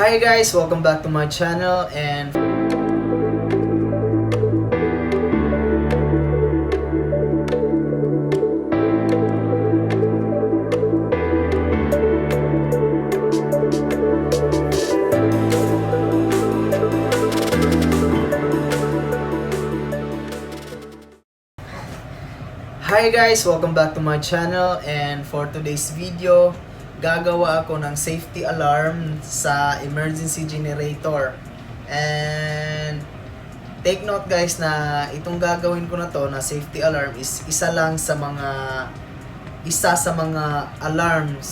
Hi guys, welcome back to my channel and for today's video, gagawa ako ng safety alarm sa emergency generator. And take note guys na itong gagawin ko na to na safety alarm is isa sa mga alarms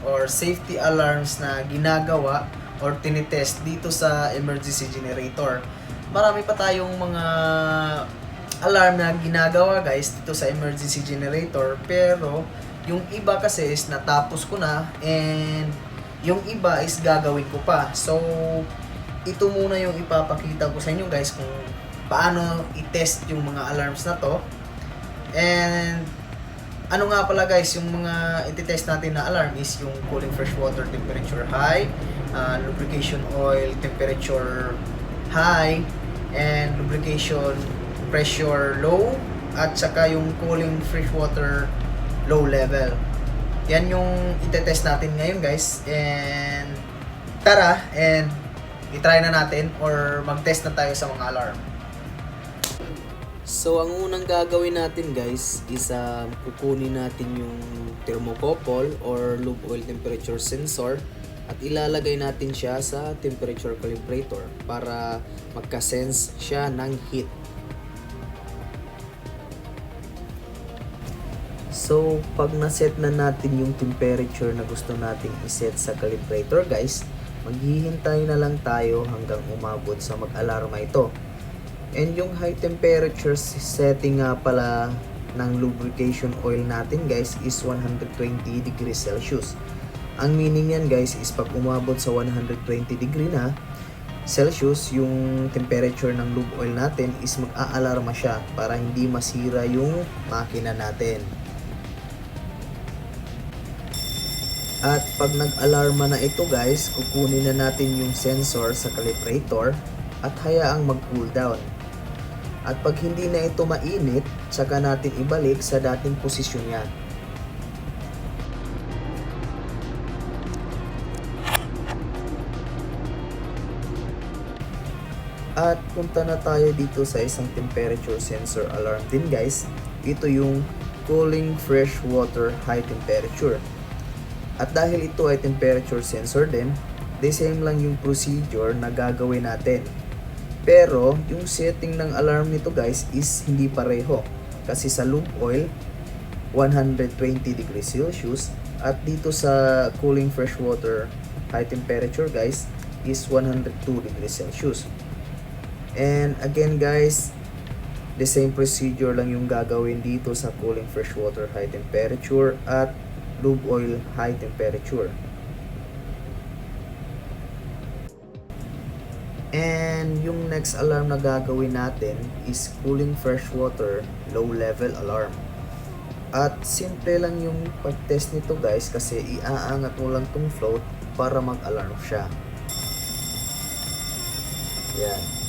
or safety alarms na ginagawa or tinitest dito sa emergency generator. Marami pa tayong mga alarm na ginagawa guys dito sa emergency generator, pero yung iba kasi is natapos ko na and yung iba is gagawin ko pa. So ito muna yung ipapakita ko sa inyo guys kung paano i-test yung mga alarms na to. And ano nga pala guys, yung mga iti-test natin na alarm is yung cooling fresh water temperature high, lubrication oil temperature high, and lubrication pressure low, at saka yung cooling fresh water low level. Yan yung ite-test natin ngayon guys. And tara, and i-try na natin or mag-test na tayo sa mga alarm. So ang unang gagawin natin guys is kukunin natin yung thermocouple or lube oil temperature sensor at ilalagay natin siya sa temperature calibrator para magka-sense siya ng heat. So, pag naset na natin yung temperature na gusto nating iset sa calibrator guys, maghihintay na lang tayo hanggang umabot sa mag-alarma ito. And yung high temperature setting nga pala ng lubrication oil natin guys is 120 degrees Celsius. Ang meaning yan guys is pag umabot sa 120 degree na Celsius yung temperature ng lube oil natin is mag-aalarma siya para hindi masira yung makina natin. At pag nag-alarma na ito guys, kukunin na natin yung sensor sa calibrator at hayaang mag-cool down. At pag hindi na ito mainit, saka natin ibalik sa dating posisyon niya. At punta na tayo dito sa isang temperature sensor alarm din guys. Ito yung cooling fresh water high temperature. At dahil ito ay temperature sensor din, the same lang yung procedure na gagawin natin. Pero yung setting ng alarm nito guys is hindi pareho. Kasi sa lube oil, 120 degrees Celsius, at dito sa cooling fresh water high temperature guys is 102 degrees Celsius. And again guys, the same procedure lang yung gagawin dito sa cooling fresh water high temperature at lube oil high temperature. And yung next alarm na gagawin natin is cooling fresh water low level alarm. At simple lang yung pag-test nito guys kasi iaangat mo lang tong float para mag-alarm siya. Yan.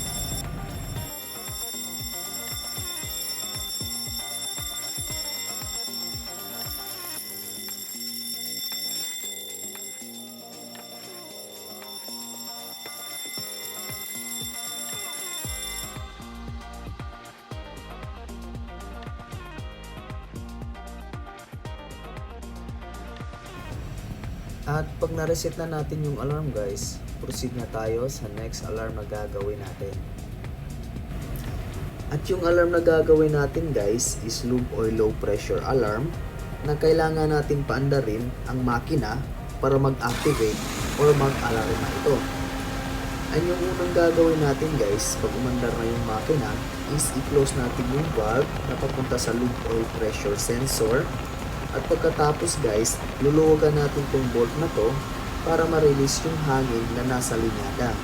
At pag na-reset na natin yung alarm guys, proceed na tayo sa next alarm na gagawin natin. At yung alarm na gagawin natin guys is lube oil low pressure alarm na kailangan natin paandarin ang makina para mag-activate or mag-alarma ito. At yung unang gagawin natin guys, pag umandar na yung makina, is i-close natin yung valve na papunta sa lube oil pressure sensor. At pagkatapos guys, luluwagan natin tong bolt na to para ma-release yung hangin na nasa linyada.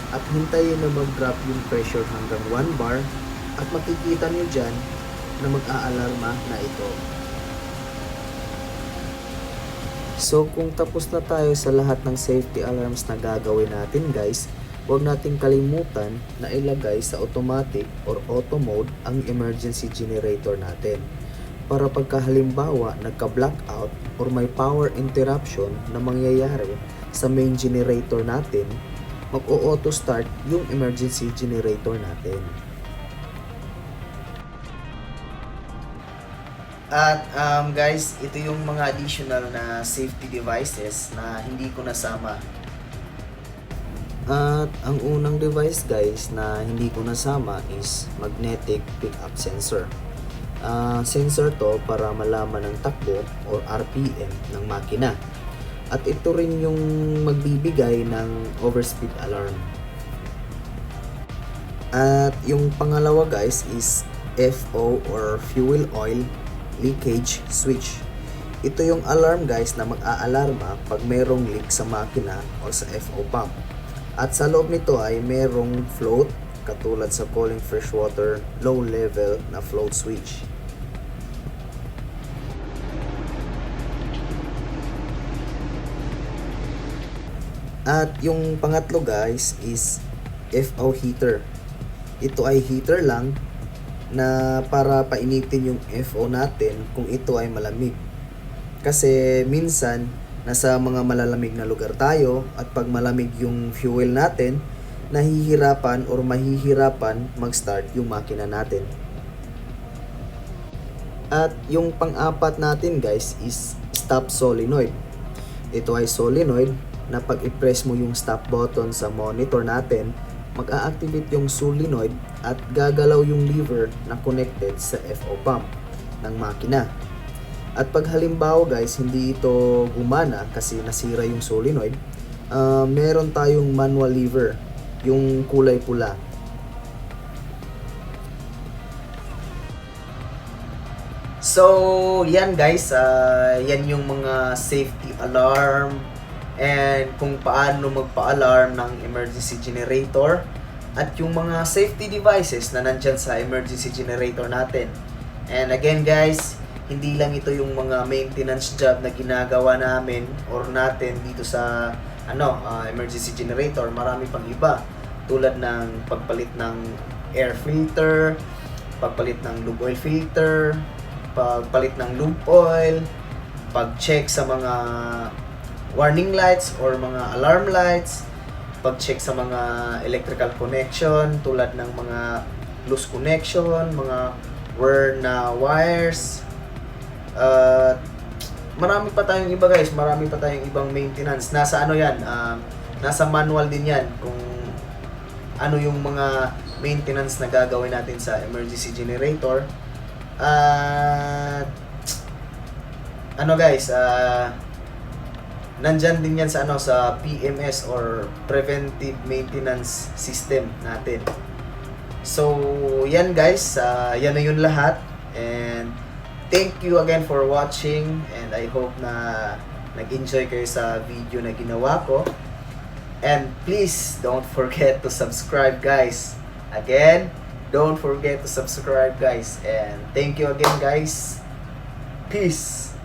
At hintayin na mag-drop yung pressure hanggang 1 bar at makikita nyo dyan na mag-aalarma na ito. So kung tapos na tayo sa lahat ng safety alarms na gagawin natin guys, huwag nating kalimutan na ilagay sa automatic or auto mode ang emergency generator natin. Para pagkahalimbawa nagka-blackout or may power interruption na mangyayari sa main generator natin, mag-auto start yung emergency generator natin. At guys, ito yung mga additional na safety devices na hindi ko nasama. At ang unang device guys na hindi ko nasama is magnetic pickup sensor. Sensor to para malaman ang takbo or RPM ng makina. At ito rin yung magbibigay ng overspeed alarm. At yung pangalawa guys is FO or fuel oil leakage switch. Ito yung alarm guys na mag-aalarma pag mayroong leak sa makina o sa FO pump. At sa loob nito ay mayroong float katulad sa cooling freshwater low level na float switch. At yung pangatlo guys is FO heater. Ito ay heater lang na para painitin yung FO natin kung ito ay malamig. Kasi minsan nasa mga malalamig na lugar tayo at pag malamig yung fuel natin, nahihirapan or mahihirapan mag-start yung makina natin. At yung pang-apat natin guys is stop solenoid. Ito ay solenoid na pag i-press mo yung stop button sa monitor natin, mag-a-activate yung solenoid at gagalaw yung lever na connected sa FO pump ng makina. At pag halimbawa guys, hindi ito gumana kasi nasira yung solenoid, meron tayong manual lever, yung kulay pula. So, yan guys, yan yung mga safety alarm and kung paano magpa-alarm ng emergency generator at yung mga safety devices na nandyan sa emergency generator natin. And again guys, hindi lang ito yung mga maintenance job na ginagawa namin or natin dito sa emergency generator. Marami pang iba tulad ng pagpalit ng air filter, pagpalit ng lube oil filter, pagpalit ng lube oil, pag-check sa mga warning lights or mga alarm lights, pag-check sa mga electrical connection tulad ng mga loose connection, mga wear na wires. Marami pa tayong iba guys, marami pa tayong ibang maintenance. Nasa yan, nasa manual din yan kung ano yung mga maintenance na gagawin natin sa emergency generator. Guys, nandyan din yan sa sa PMS or preventive maintenance system natin. So yan guys, yan na yun lahat, and thank you again for watching, and I hope na nag-enjoy kayo sa video na ginawa ko. And please don't forget to subscribe guys. Again, don't forget to subscribe guys, and thank you again guys. Peace.